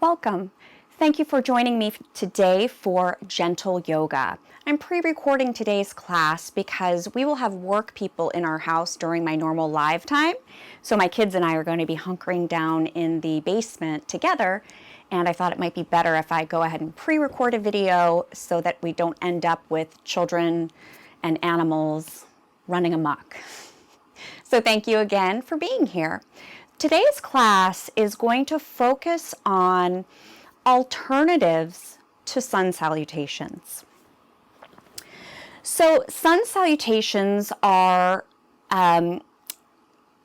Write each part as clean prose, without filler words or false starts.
Welcome. Thank you for joining me today for Gentle Yoga. I'm pre-recording today's class because we will have work people in our house during my normal live time. So my kids and I are going to be hunkering down in the basement together, and I thought it might be better if I go ahead and pre-record a video so that we don't end up with children and animals running amok. So thank you again for being here. Today's class is going to focus on alternatives to sun salutations. So sun salutations are a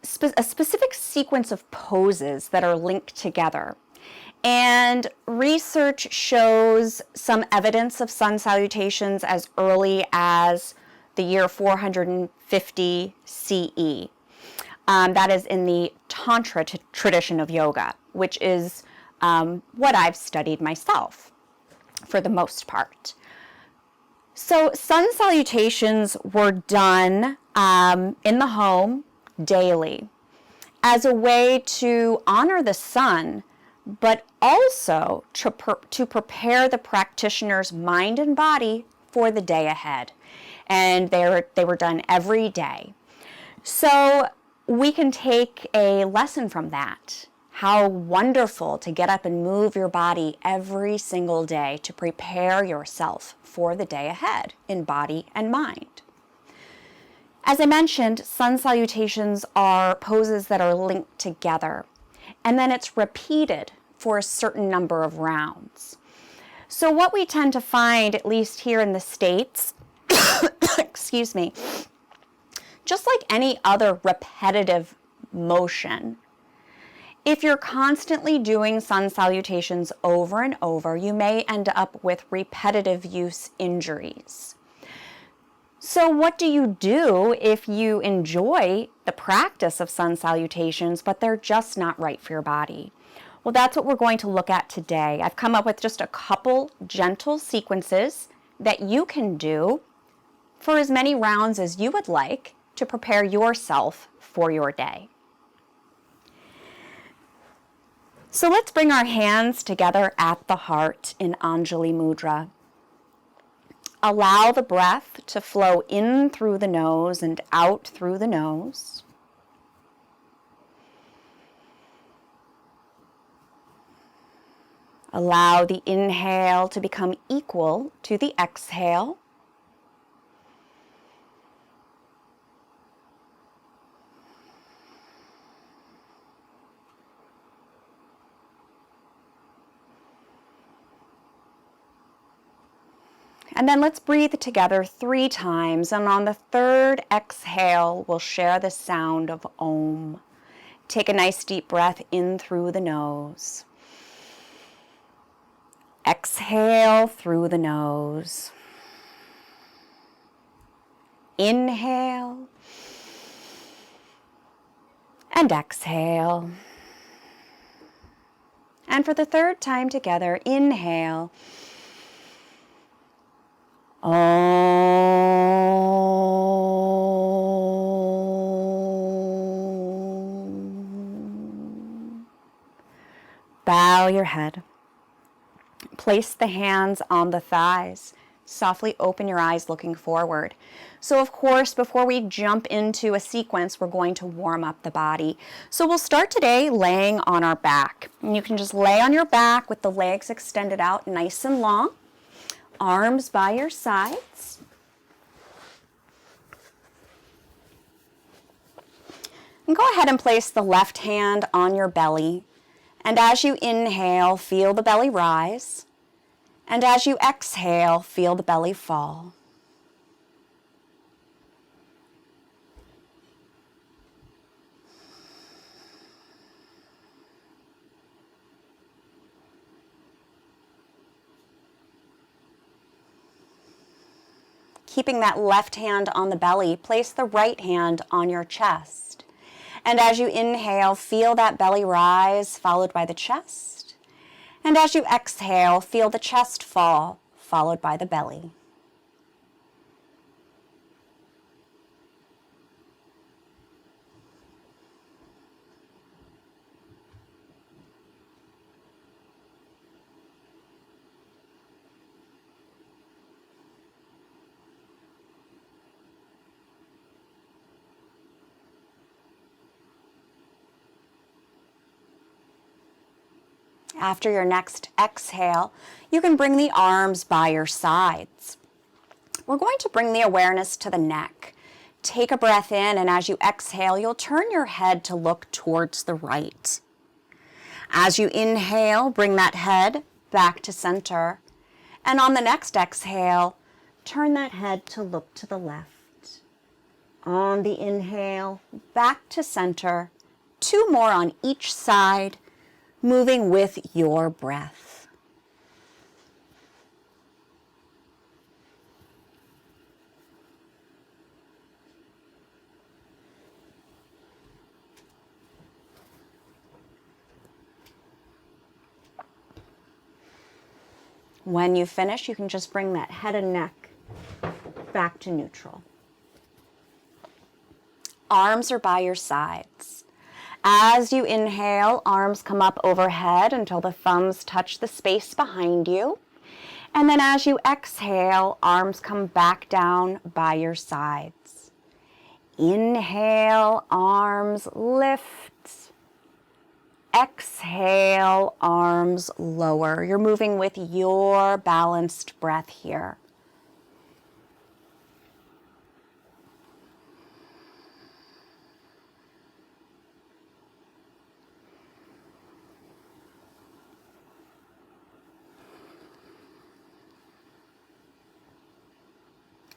specific sequence of poses that are linked together. And research shows some evidence of sun salutations as early as the year 450 CE. That is in the Tantra tradition of yoga, which is what I've studied myself for the most part. So sun salutations were done in the home daily as a way to honor the sun, but also to prepare the practitioner's mind and body for the day ahead. And they were done every day. So we can take a lesson from that. How wonderful to get up and move your body every single day to prepare yourself for the day ahead in body and mind. As I mentioned, sun salutations are poses that are linked together, and then it's repeated for a certain number of rounds. So what we tend to find, at least here in the States, excuse me, just like any other repetitive motion, if you're constantly doing sun salutations over and over, you may end up with repetitive use injuries. So what do you do if you enjoy the practice of sun salutations, but they're just not right for your body? Well, that's what we're going to look at today. I've come up with just a couple gentle sequences that you can do for as many rounds as you would like to prepare yourself for your day. So let's bring our hands together at the heart in Anjali Mudra. Allow the breath to flow in through the nose and out through the nose. Allow the inhale to become equal to the exhale. And then let's breathe together 3 times. And on the third exhale, we'll share the sound of Om. Take a nice deep breath in through the nose. Exhale through the nose. Inhale. And exhale. And for the third time together, inhale. Om. Bow your head. Place the hands on the thighs. Softly open your eyes looking forward. So of course, before we jump into a sequence, we're going to warm up the body. So we'll start today laying on our back. And you can just lay on your back with the legs extended out nice and long. Arms by your sides. And go ahead and place the left hand on your belly. And as you inhale, feel the belly rise. And as you exhale, feel the belly fall. Keeping that left hand on the belly, place the right hand on your chest. And as you inhale, feel that belly rise, followed by the chest. And as you exhale, feel the chest fall, followed by the belly. After your next exhale, you can bring the arms by your sides. We're going to bring the awareness to the neck. Take a breath in, and as you exhale, you'll turn your head to look towards the right. As you inhale, bring that head back to center. And on the next exhale, turn that head to look to the left. On the inhale, back to center. 2 more on each side, moving with your breath. When you finish, you can just bring that head and neck back to neutral. Arms are by your sides. As you inhale, arms come up overhead until the thumbs touch the space behind you. And then as you exhale, arms come back down by your sides. Inhale, arms lift. Exhale, arms lower. You're moving with your balanced breath here.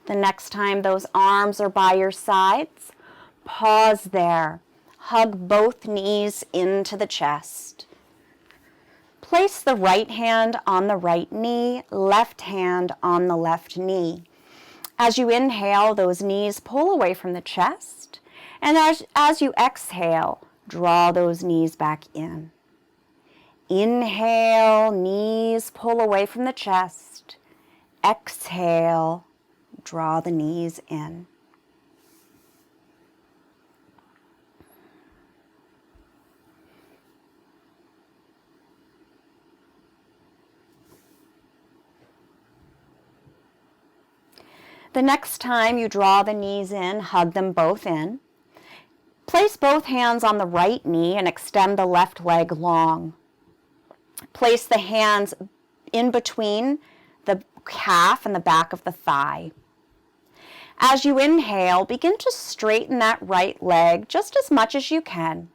The next time those arms are by your sides, pause there. Hug both knees into the chest. Place the right hand on the right knee, left hand on the left knee. As you inhale, those knees pull away from the chest. And as you exhale, draw those knees back in. Inhale, knees pull away from the chest. Exhale, draw the knees in. The next time you draw the knees in, hug them both in. Place both hands on the right knee and extend the left leg long. Place the hands in between the calf and the back of the thigh. As you inhale, begin to straighten that right leg just as much as you can.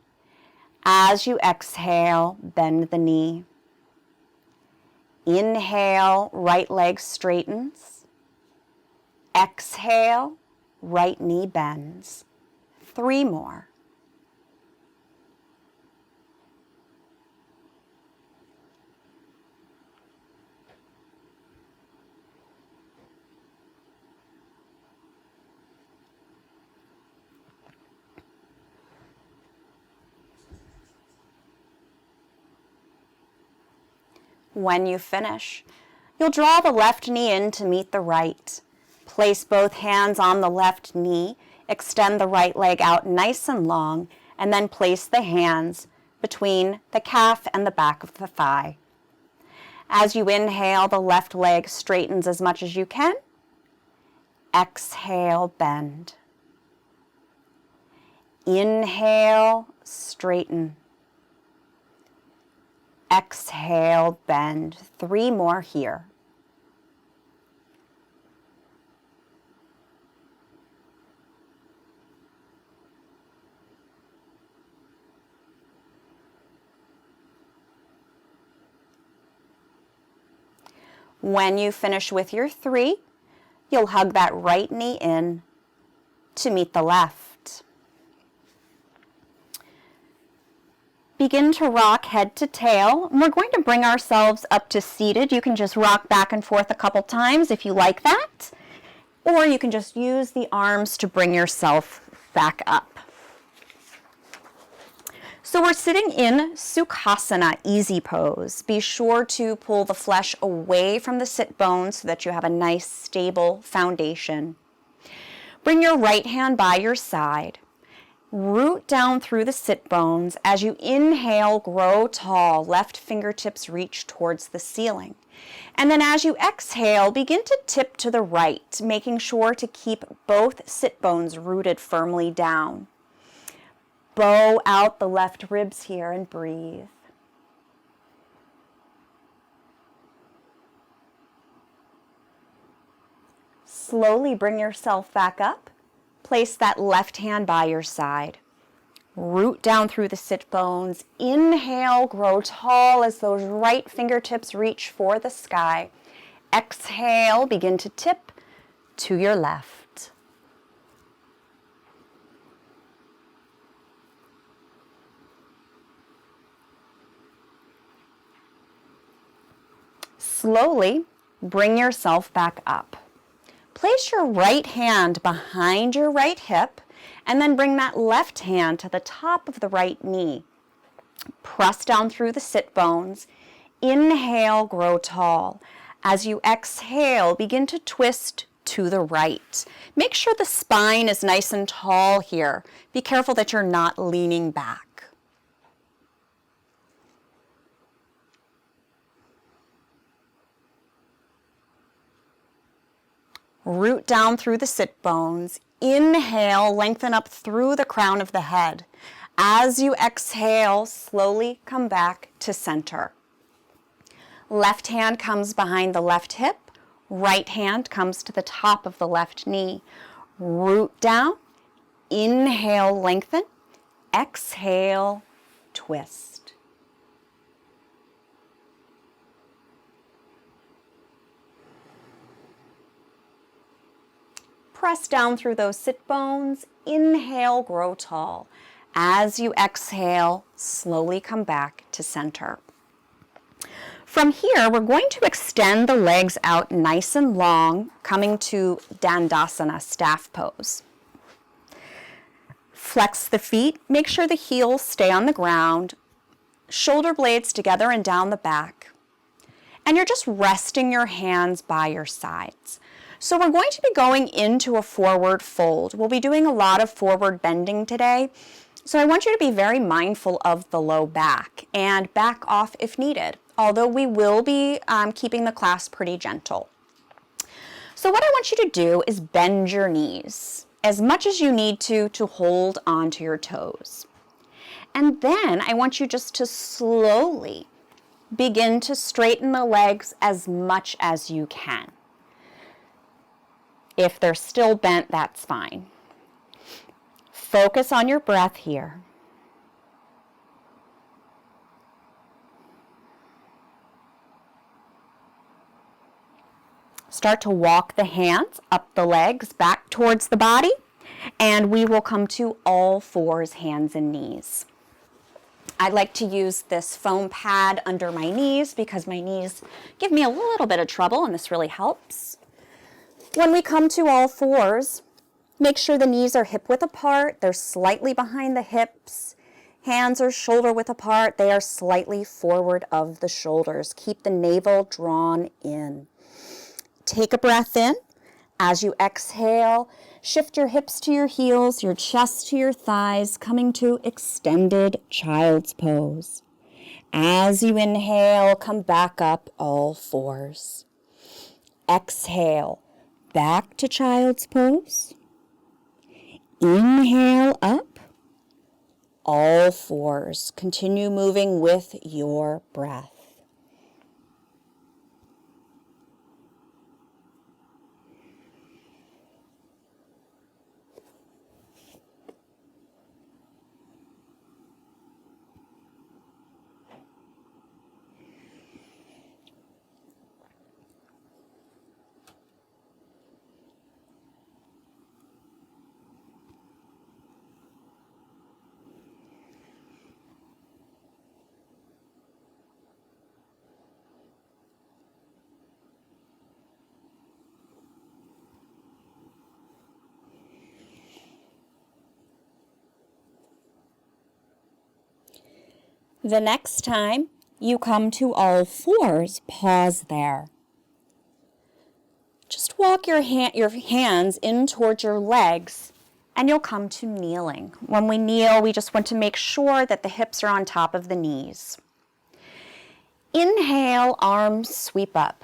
As you exhale, bend the knee. Inhale, right leg straightens. Exhale, right knee bends. 3 more. When you finish, you'll draw the left knee in to meet the right. Place both hands on the left knee, extend the right leg out nice and long, and then place the hands between the calf and the back of the thigh. As you inhale, the left leg straightens as much as you can. Exhale, bend. Inhale, straighten. Exhale, bend. 3 more here. When you finish with your 3, you'll hug that right knee in to meet the left. Begin to rock head to tail, and we're going to bring ourselves up to seated. You can just rock back and forth a couple times if you like that, or you can just use the arms to bring yourself back up. So we're sitting in Sukhasana, easy pose. Be sure to pull the flesh away from the sit bones so that you have a nice stable foundation. Bring your right hand by your side. Root down through the sit bones. As you inhale, grow tall. Left fingertips reach towards the ceiling. And then as you exhale, begin to tip to the right, making sure to keep both sit bones rooted firmly down. Bow out the left ribs here and breathe. slowly bring yourself back up. Place that left hand by your side. Root down through the sit bones. Inhale, grow tall as those right fingertips reach for the sky. Exhale, begin to tip to your left. Slowly bring yourself back up. Place your right hand behind your right hip and then bring that left hand to the top of the right knee. Press down through the sit bones. Inhale, grow tall. As you exhale, begin to twist to the right. Make sure the spine is nice and tall here. Be careful that you're not leaning back. Root down through the sit bones. Inhale, lengthen up through the crown of the head. As you exhale, slowly come back to center. Left hand comes behind the left hip. Right hand comes to the top of the left knee. Root down. Inhale, lengthen. Exhale, twist. Press down through those sit bones. Inhale, grow tall. As you exhale, slowly come back to center. From here, we're going to extend the legs out nice and long, coming to Dandasana, staff pose. Flex the feet. Make sure the heels stay on the ground. Shoulder blades together and down the back. And you're just resting your hands by your sides. So we're going to be going into a forward fold. We'll be doing a lot of forward bending today. So I want you to be very mindful of the low back and back off if needed, although we will be keeping the class pretty gentle. So what I want you to do is bend your knees as much as you need to hold onto your toes. And then I want you just to slowly begin to straighten the legs as much as you can. If they're still bent, that's fine. Focus on your breath here. Start to walk the hands up the legs, back towards the body, and we will come to all fours, hands and knees. I like to use this foam pad under my knees because my knees give me a little bit of trouble, and this really helps. When we come to all fours, make sure the knees are hip width apart. They're slightly behind the hips. Hands are shoulder width apart. They are slightly forward of the shoulders. Keep the navel drawn in. Take a breath in. As you exhale, shift your hips to your heels, your chest to your thighs, coming to extended child's pose. As you inhale, come back up all fours. Exhale. Back to child's pose. Inhale up. All fours. Continue moving with your breath. The next time you come to all fours, pause there. Just walk your hands in towards your legs and you'll come to kneeling. When we kneel, we just want to make sure that the hips are on top of the knees. Inhale, arms sweep up.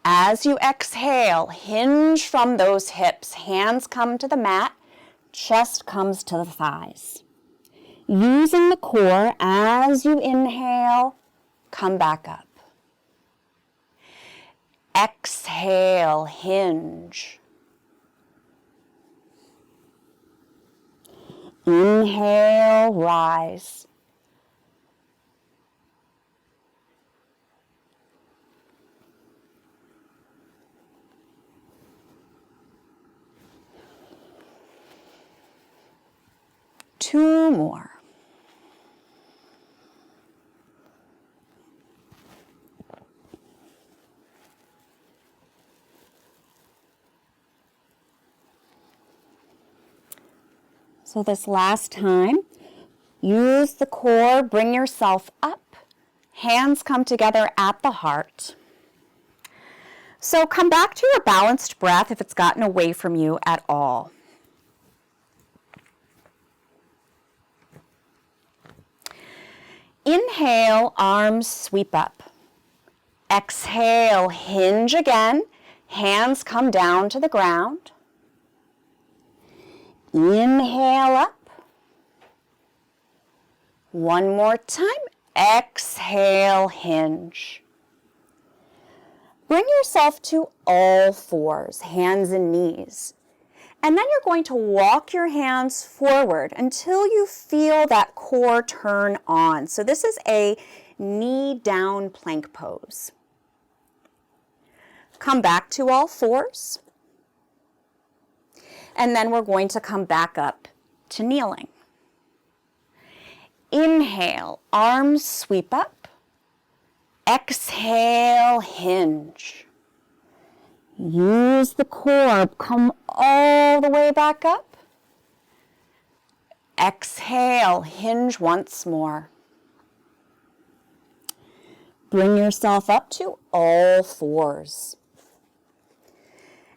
As you exhale, hinge from those hips. Hands come to the mat, chest comes to the thighs. Using the core, as you inhale, come back up. Exhale, hinge. Inhale, rise. Two more. So this last time, use the core, bring yourself up. Hands come together at the heart. So come back to your balanced breath if it's gotten away from you at all. Inhale, arms sweep up. Exhale, hinge again. Hands come down to the ground. Inhale up. One more time. Exhale, hinge. Bring yourself to all fours, hands and knees. And then you're going to walk your hands forward until you feel that core turn on. So this is a knee down plank pose. Come back to all fours. And then we're going to come back up to kneeling. Inhale, arms sweep up. Exhale, hinge. Use the core, come all the way back up. Exhale, hinge once more. Bring yourself up to all fours.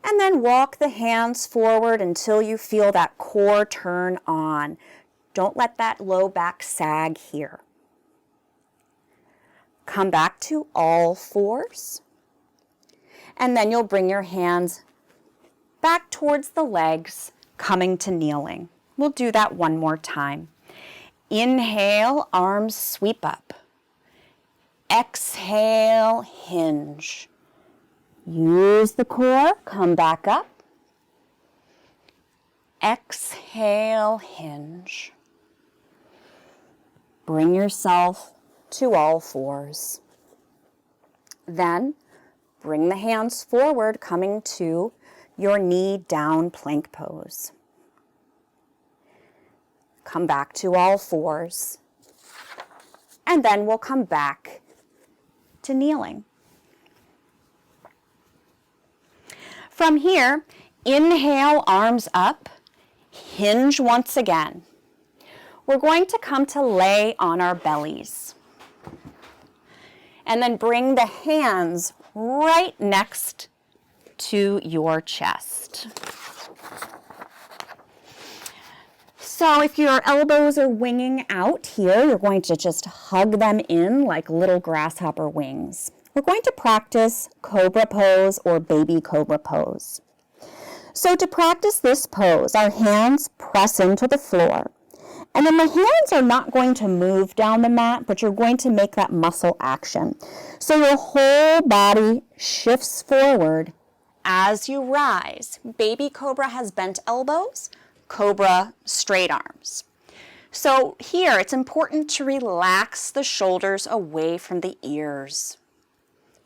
And then walk the hands forward until you feel that core turn on. Don't let that low back sag here. Come back to all fours. And then you'll bring your hands back towards the legs, coming to kneeling. We'll do that one more time. Inhale, arms sweep up. Exhale, hinge. Use the core, come back up. Exhale, hinge. Bring yourself to all fours. Then bring the hands forward, coming to your knee down plank pose. Come back to all fours. And then we'll come back to kneeling. From here, inhale, arms up, hinge once again. We're going to come to lay on our bellies. And then bring the hands right next to your chest. So if your elbows are winging out here, you're going to just hug them in like little grasshopper wings. We're going to practice Cobra Pose or Baby Cobra Pose. So to practice this pose, our hands press into the floor. And then the hands are not going to move down the mat, but you're going to make that muscle action. So your whole body shifts forward as you rise. Baby Cobra has bent elbows, Cobra straight arms. So here it's important to relax the shoulders away from the ears.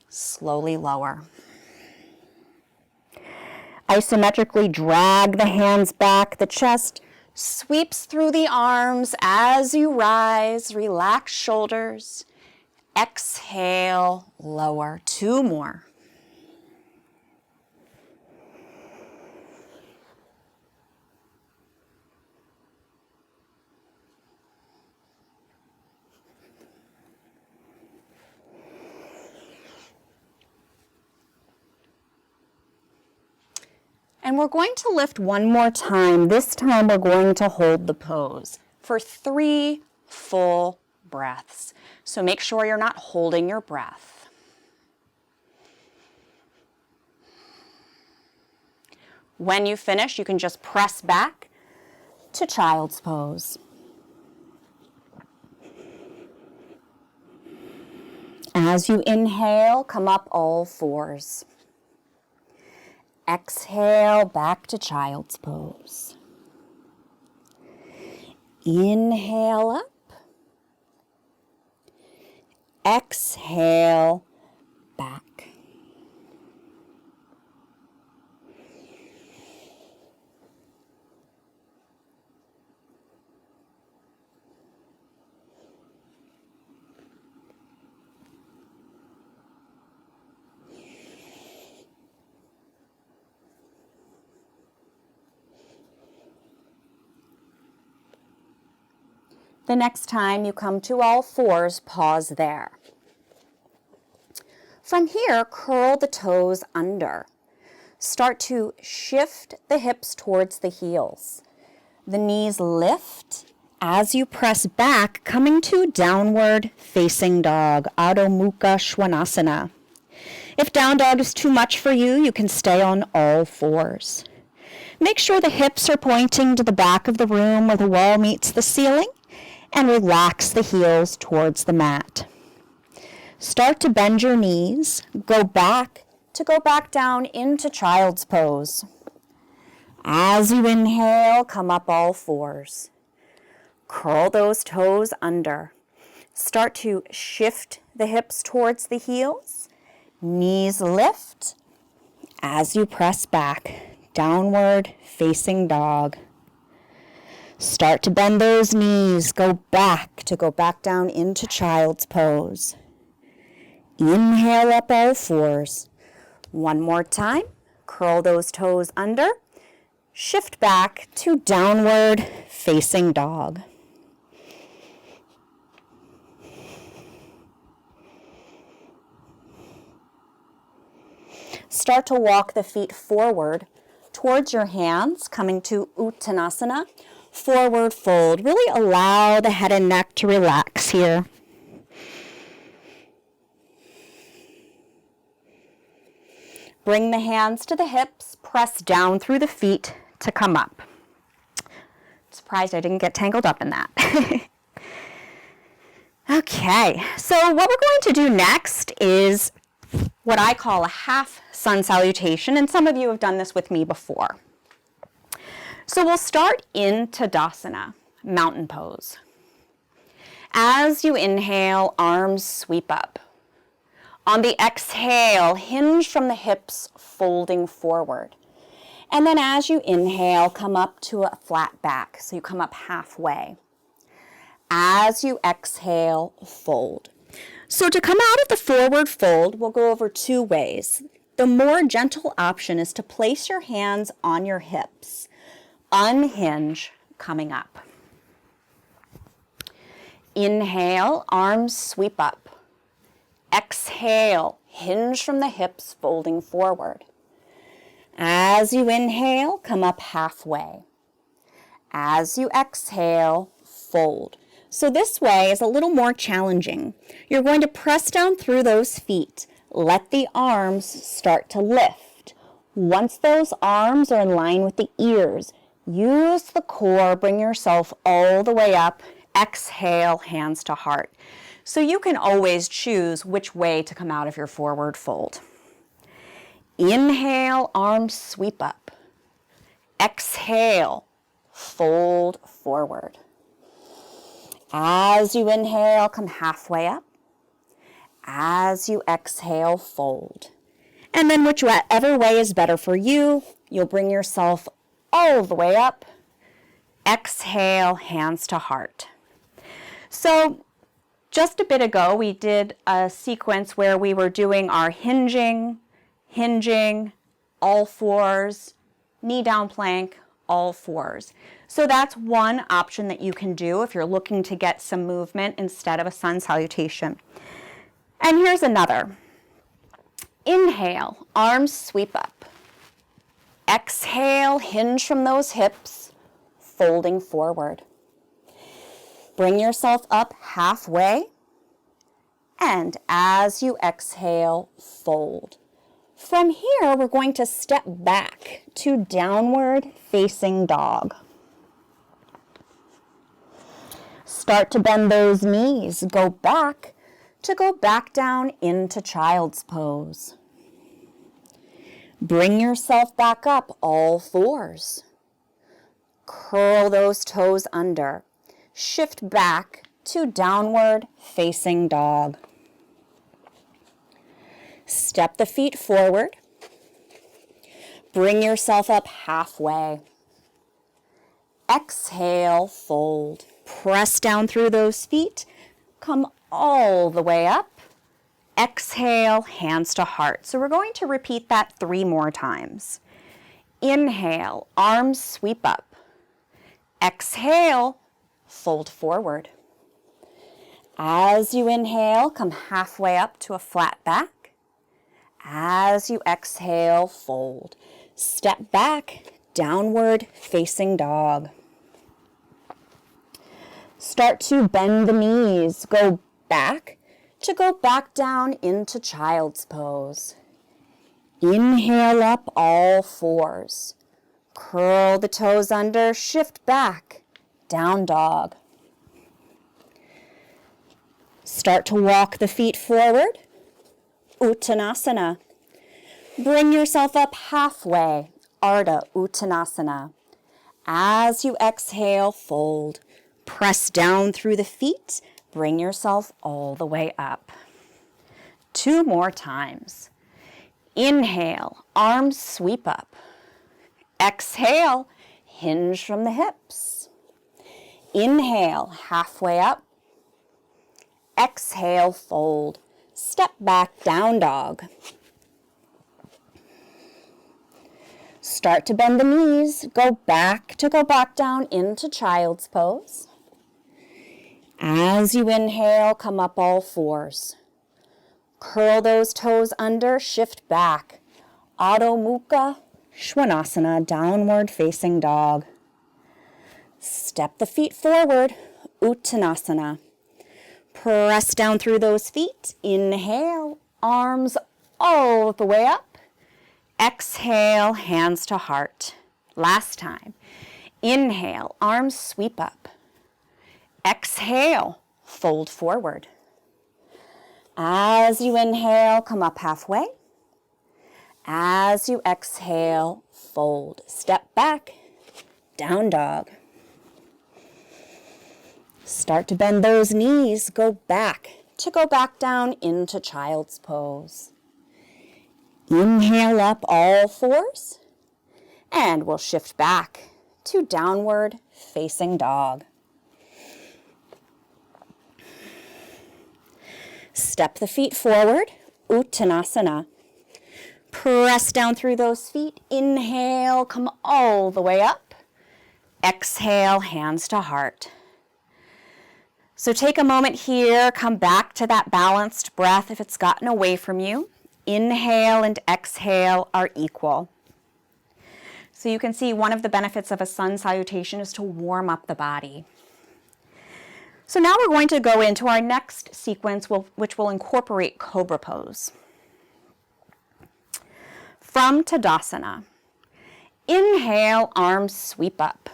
Slowly lower. Isometrically drag the hands back. The chest sweeps through the arms as you rise. Relax shoulders. Exhale, lower. Two more. And we're going to lift one more time. This time we're going to hold the pose for 3 full breaths. So make sure you're not holding your breath. When you finish, you can just press back to child's pose. As you inhale, come up all fours. Exhale, back to child's pose. Inhale up. Exhale back. The next time you come to all fours, pause there. From here, curl the toes under. Start to shift the hips towards the heels. The knees lift as you press back, coming to downward facing dog, Adho Mukha Svanasana. If down dog is too much for you, you can stay on all fours. Make sure the hips are pointing to the back of the room where the wall meets the ceiling, and relax the heels towards the mat. Start to bend your knees, go back down into child's pose. As you inhale, come up all fours. Curl those toes under. Start to shift the hips towards the heels. Knees lift as you press back, downward facing dog. Start to bend those knees, go back down into child's pose. Inhale up all fours. One more time, curl those toes under, shift back to downward facing dog. Start to walk the feet forward towards your hands, coming to Uttanasana. Forward fold. Really allow the head and neck to relax here. Bring the hands to the hips, press down through the feet to come up. Surprised I didn't get tangled up in that. Okay, so what we're going to do next is what I call a half sun salutation, and some of you have done this with me before. So we'll start in Tadasana, mountain pose. As you inhale, arms sweep up. On the exhale, hinge from the hips, folding forward. And then as you inhale, come up to a flat back, so you come up halfway. As you exhale, fold. So to come out of the forward fold, we'll go over two ways. The more gentle option is to place your hands on your hips. Unhinge, coming up. Inhale, arms sweep up. Exhale, hinge from the hips, folding forward. As you inhale, come up halfway. As you exhale, fold. So this way is a little more challenging. You're going to press down through those feet. Let the arms start to lift. Once those arms are in line with the ears, use the core, bring yourself all the way up. Exhale, hands to heart. So you can always choose which way to come out of your forward fold. Inhale, arms sweep up. Exhale, fold forward. As you inhale, come halfway up. As you exhale, fold. And then whichever way is better for you, you'll bring yourself all the way up. Exhale, hands to heart. So just a bit ago, we did a sequence where we were doing our hinging, all fours, knee down plank, all fours. So that's one option that you can do if you're looking to get some movement instead of a sun salutation. And here's another. Inhale, arms sweep up. Exhale, hinge from those hips, folding forward. Bring yourself up halfway, and as you exhale, fold. From here, we're going to step back to downward facing dog. Start to bend those knees. Go back down into child's pose. Bring yourself back up, all fours. Curl those toes under. shift back to downward facing dog. Step the feet forward. Bring yourself up halfway. Exhale, fold. Press down through those feet. Come all the way up. Exhale, hands to heart. So we're going to repeat that 3 more times. Inhale, arms sweep up. Exhale, fold forward. As you inhale, come halfway up to a flat back. As you exhale, fold. Step back, downward facing dog. Start to bend the knees. Go back down into child's pose. Inhale up, all fours. Curl the toes under, shift back, down dog. Start to walk the feet forward. Uttanasana. Bring yourself up halfway, Ardha Uttanasana. As you exhale, fold. Press down through the feet. Bring yourself all the way up. 2 more times. Inhale, arms sweep up. Exhale, hinge from the hips. Inhale, halfway up. Exhale, fold. Step back, down dog. Start to bend the knees. Go back down into child's pose. As you inhale, come up all fours. Curl those toes under, shift back. Adho Mukha Svanasana, downward facing dog. Step the feet forward, Uttanasana. Press down through those feet. Inhale, arms all the way up. Exhale, hands to heart. Last time. Inhale, arms sweep up. Exhale, fold forward. As you inhale, come up halfway. As you exhale, fold. Step back, down dog. Start to bend those knees. Go back down into child's pose. Inhale up, all fours. And we'll shift back to downward facing dog. Step the feet forward, Uttanasana. Press down through those feet. Inhale, come all the way up. Exhale, hands to heart. So take a moment here, come back to that balanced breath if it's gotten away from you. Inhale and exhale are equal. So you can see one of the benefits of a sun salutation is to warm up the body. So now we're going to go into our next sequence, which will incorporate Cobra Pose. From Tadasana, inhale, arms sweep up.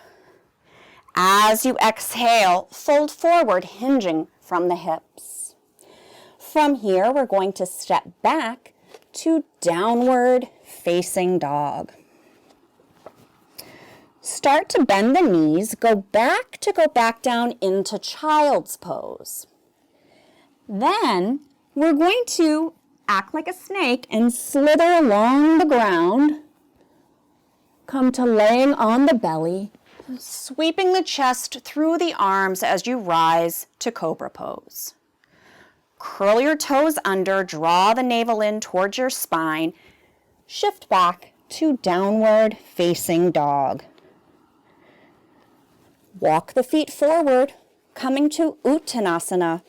As you exhale, fold forward, hinging from the hips. From here, we're going to step back to downward facing dog. Start to bend the knees, go back down into child's pose. Then we're going to act like a snake and slither along the ground. Come to laying on the belly, sweeping the chest through the arms as you rise to Cobra Pose. Curl your toes under, draw the navel in towards your spine, shift back to downward facing dog. Walk the feet forward, coming to Uttanasana,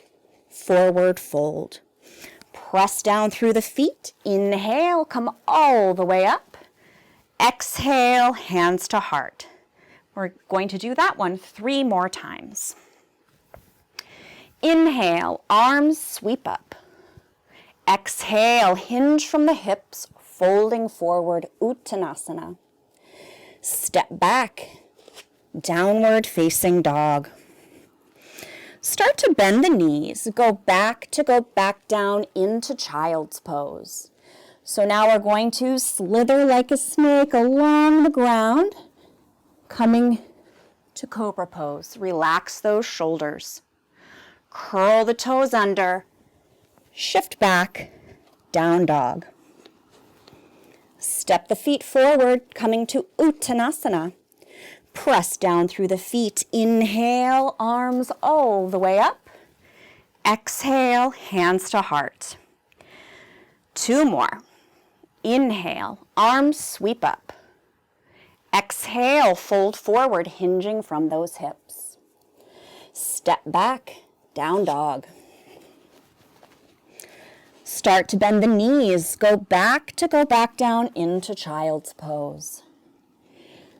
forward fold. Press down through the feet. Inhale, come all the way up. Exhale, hands to heart. We're going to do that one 3 more times. Inhale, arms sweep up. Exhale, hinge from the hips, folding forward, Uttanasana. Step back, downward facing dog. Start to bend the knees. Go back down into child's pose. So now we're going to slither like a snake along the ground, coming to Cobra Pose. Relax those shoulders. Curl the toes under. Shift back, down dog. Step the feet forward, coming to Uttanasana. Press down through the feet. Inhale, arms all the way up. Exhale, hands to heart. 2 more. Inhale, arms sweep up. Exhale, fold forward, hinging from those hips. Step back, down dog. Start to bend the knees. Go back down into child's pose.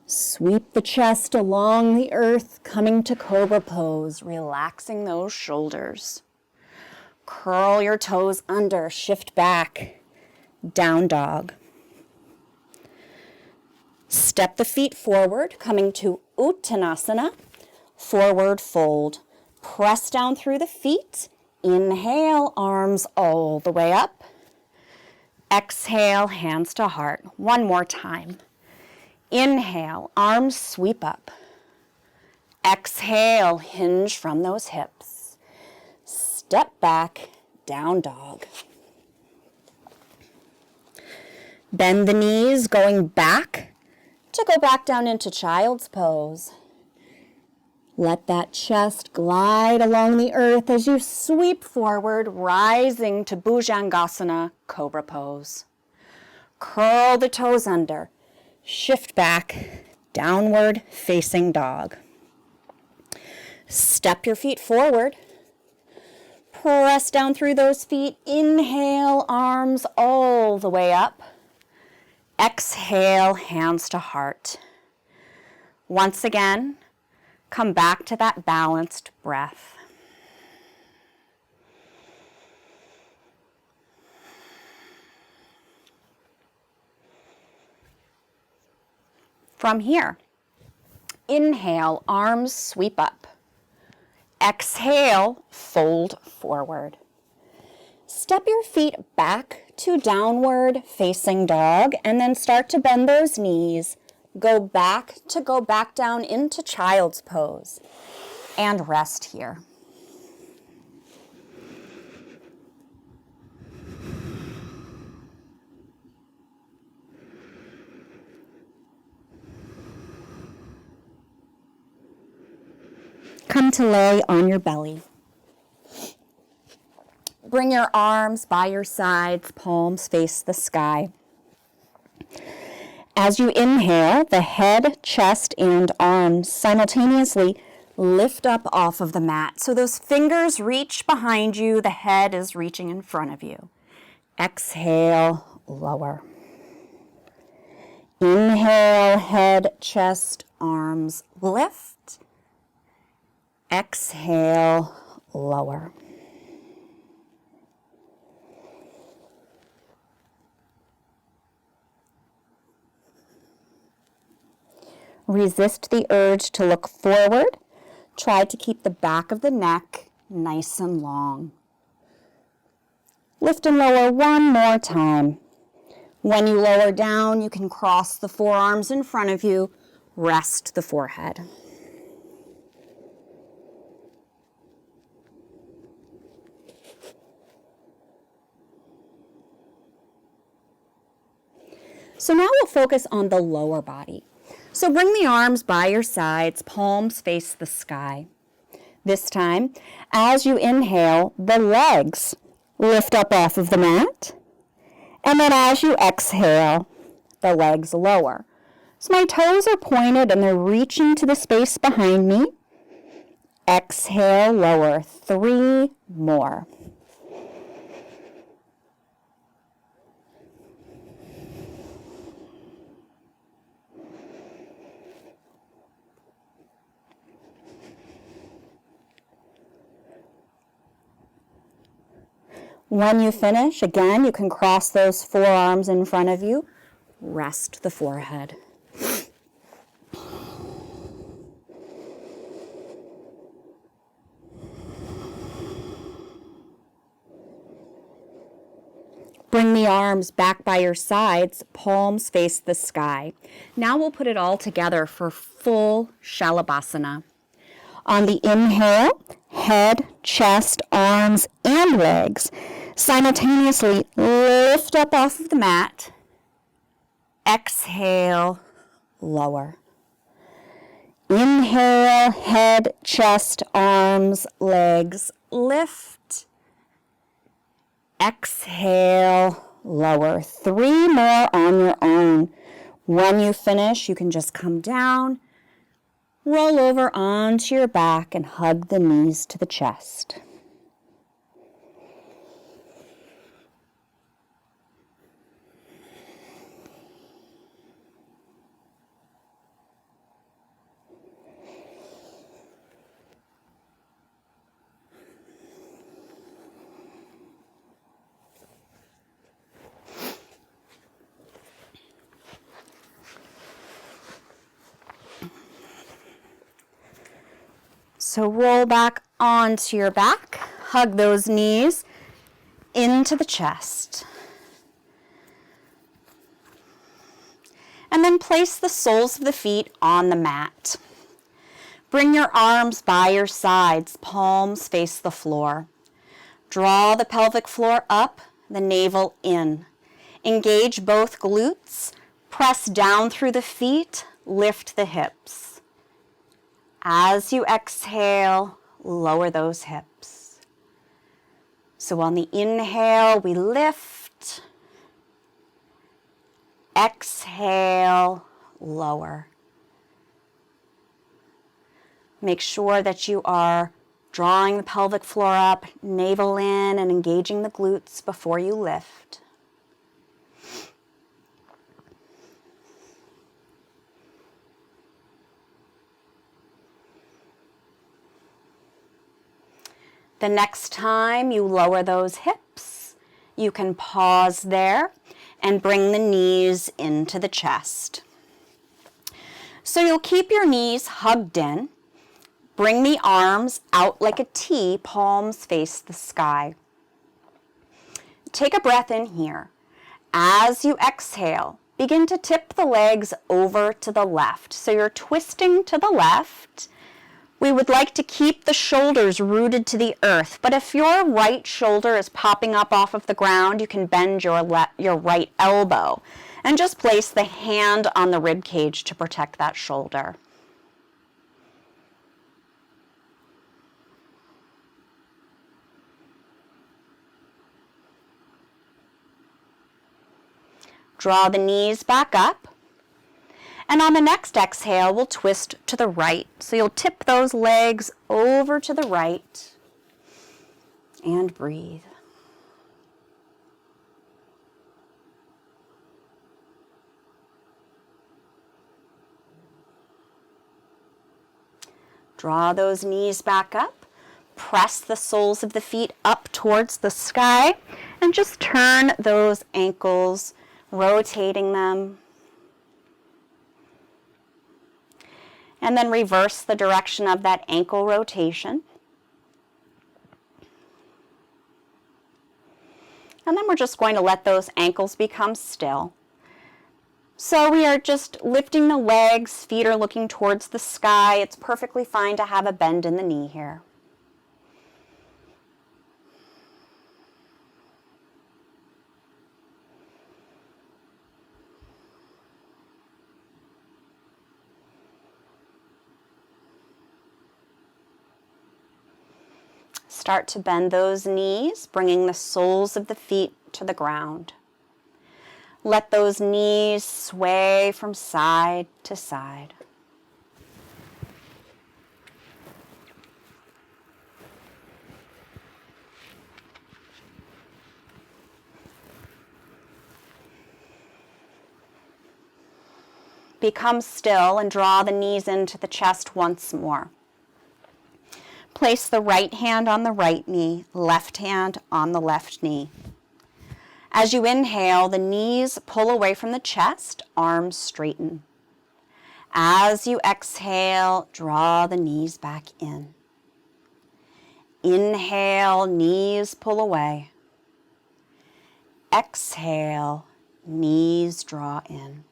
Sweep the chest along the earth, coming to Cobra Pose, relaxing those shoulders. Curl your toes under, shift back, down dog. Step the feet forward, coming to Uttanasana, forward fold. Press down through the feet. Inhale, arms all the way up. Exhale, hands to heart. 1 more time. Inhale, arms sweep up. Exhale, hinge from those hips. Step back, down dog. Bend the knees, going back to go back down into child's pose. Let that chest glide along the earth as you sweep forward, rising to Bhujangasana, Cobra Pose. Curl the toes under. Shift back, downward facing dog. Step your feet forward. Press down through those feet. Inhale, arms all the way up. Exhale, hands to heart. Once again, come back to that balanced breath. From here, inhale, arms sweep up. Exhale, fold forward. Step your feet back to downward facing dog and then start to bend those knees. Go back down into child's pose and rest here. Come to lay on your belly. Bring your arms by your sides, palms face the sky. As you inhale, the head, chest, and arms simultaneously lift up off of the mat. So those fingers reach behind you, the head is reaching in front of you. Exhale, lower. Inhale, head, chest, arms lift. Exhale, lower. Resist the urge to look forward. Try to keep the back of the neck nice and long. Lift and lower 1 more time. When you lower down, you can cross the forearms in front of you. Rest the forehead. So now we'll focus on the lower body. So bring the arms by your sides, palms face the sky. This time, as you inhale, the legs lift up off of the mat. And then as you exhale, the legs lower. So my toes are pointed and they're reaching to the space behind me. Exhale, lower. 3 more. When you finish, again, you can cross those forearms in front of you. Rest the forehead. Bring the arms back by your sides, palms face the sky. Now we'll put it all together for full Shavasana. On the inhale, head, chest, arms, and legs simultaneously lift up off of the mat. Exhale, lower. Inhale, head, chest, arms, legs, lift. Exhale, lower. 3 more on your own. When you finish, you can just come down, roll over onto your back, and hug the knees to the chest. So roll back onto your back, hug those knees into the chest. And then place the soles of the feet on the mat. Bring your arms by your sides, palms face the floor. Draw the pelvic floor up, the navel in. Engage both glutes, press down through the feet, lift the hips. As you exhale, lower those hips. So on the inhale, we lift. Exhale, lower. Make sure that you are drawing the pelvic floor up, navel in, and engaging the glutes before you lift. The next time you lower those hips, you can pause there and bring the knees into the chest. So you'll keep your knees hugged in. Bring the arms out like a T, palms face the sky. Take a breath in here. As you exhale, begin to tip the legs over to the left. So you're twisting to the left. We would like to keep the shoulders rooted to the earth, but if your right shoulder is popping up off of the ground, you can bend your right elbow and just place the hand on the rib cage to protect that shoulder. Draw the knees back up. And on the next exhale, we'll twist to the right. So you'll tip those legs over to the right and breathe. Draw those knees back up. Press the soles of the feet up towards the sky and just turn those ankles, rotating them. And then reverse the direction of that ankle rotation. And then we're just going to let those ankles become still. So we are just lifting the legs, feet are looking towards the sky. It's perfectly fine to have a bend in the knee here. Start to bend those knees, bringing the soles of the feet to the ground. Let those knees sway from side to side. Become still and draw the knees into the chest once more. Place the right hand on the right knee, left hand on the left knee. As you inhale, the knees pull away from the chest, arms straighten. As you exhale, draw the knees back in. Inhale, knees pull away. exhale, knees draw in.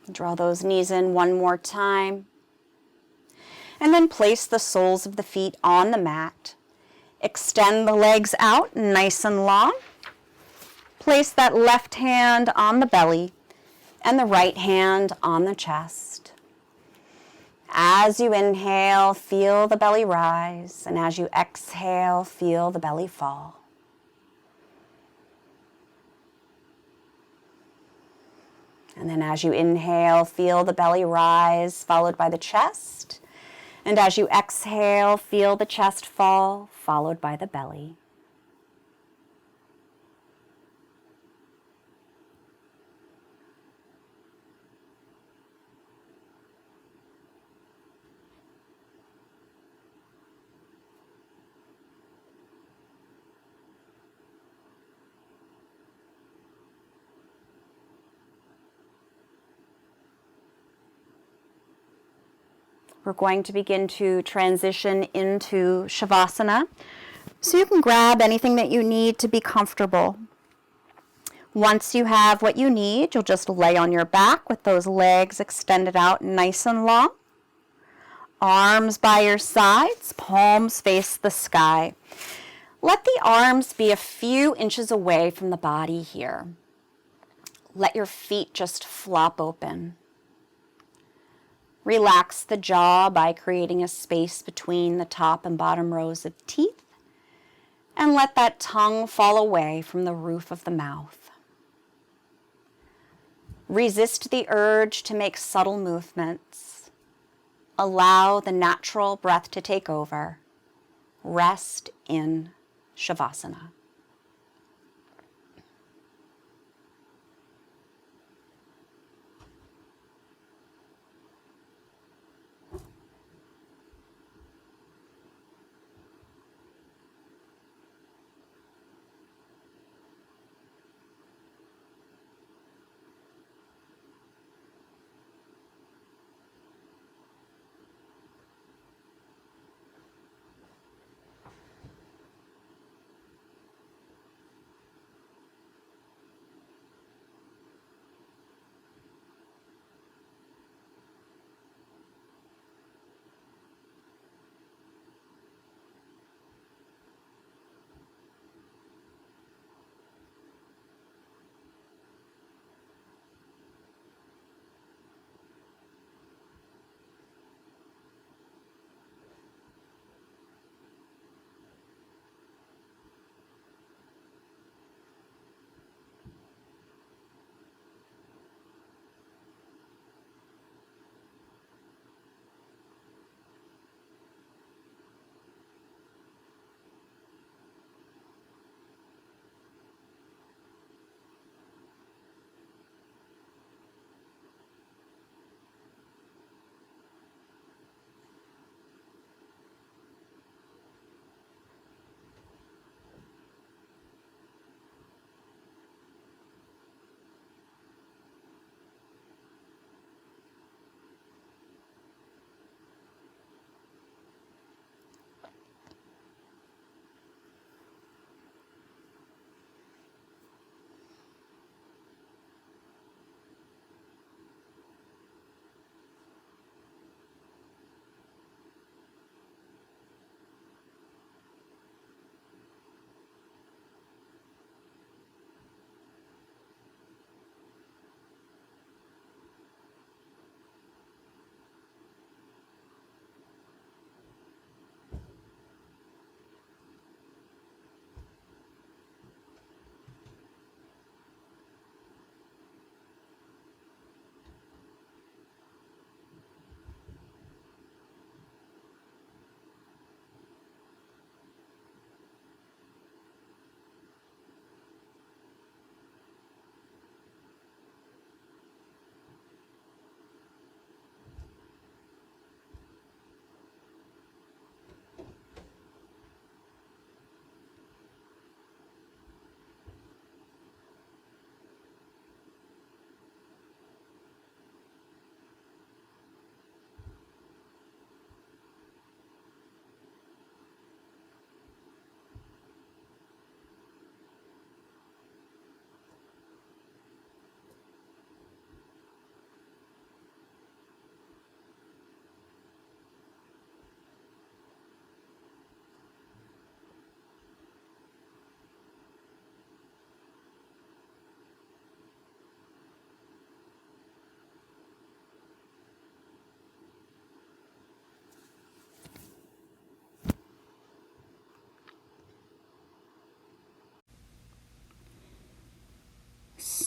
Draw those knees in one more time. And then place the soles of the feet on the mat. Extend the legs out nice and long. Place that left hand on the belly and the right hand on the chest. As you inhale, feel the belly rise, and as you exhale, feel the belly fall. And then as you inhale, feel the belly rise, followed by the chest. And as you exhale, feel the chest fall, followed by the belly. We're going to begin to transition into Shavasana. So you can grab anything that you need to be comfortable. Once you have what you need, you'll just lay on your back with those legs extended out nice and long. Arms by your sides, palms face the sky. Let the arms be a few inches away from the body here. Let your feet just flop open. Relax the jaw by creating a space between the top and bottom rows of teeth, and let that tongue fall away from the roof of the mouth. Resist the urge to make subtle movements. Allow the natural breath to take over. Rest in Shavasana.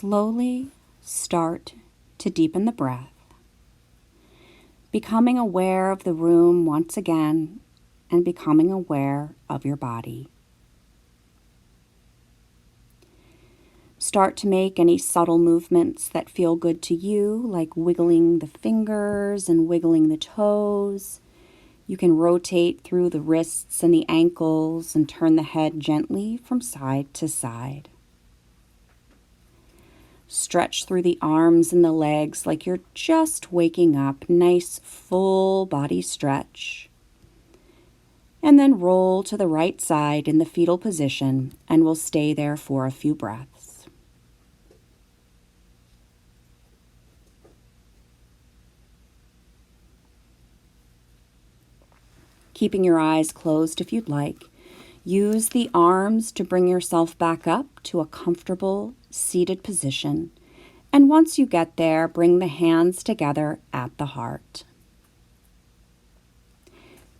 slowly start to deepen the breath, becoming aware of the room once again and becoming aware of your body. Start to make any subtle movements that feel good to you, like wiggling the fingers and wiggling the toes. You can rotate through the wrists and the ankles and turn the head gently from side to side. Stretch through the arms and the legs like you're just waking up. Nice full body stretch. And then roll to the right side in the fetal position, and we'll stay there for a few breaths. Keeping your eyes closed if you'd like, use the arms to bring yourself back up to a comfortable seated position. And once you get there, bring the hands together at the heart.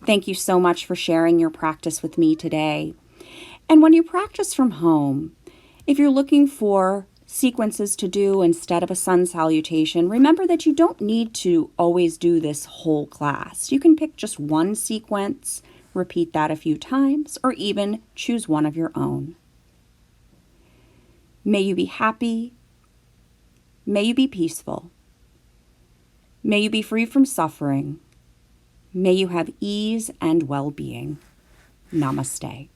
Thank you so much for sharing your practice with me today. And when you practice from home, if you're looking for sequences to do instead of a sun salutation, remember that you don't need to always do this whole class. You can pick just one sequence, repeat that a few times, or even choose one of your own. May you be happy. May you be peaceful. May you be free from suffering. May you have ease and well-being. Namaste.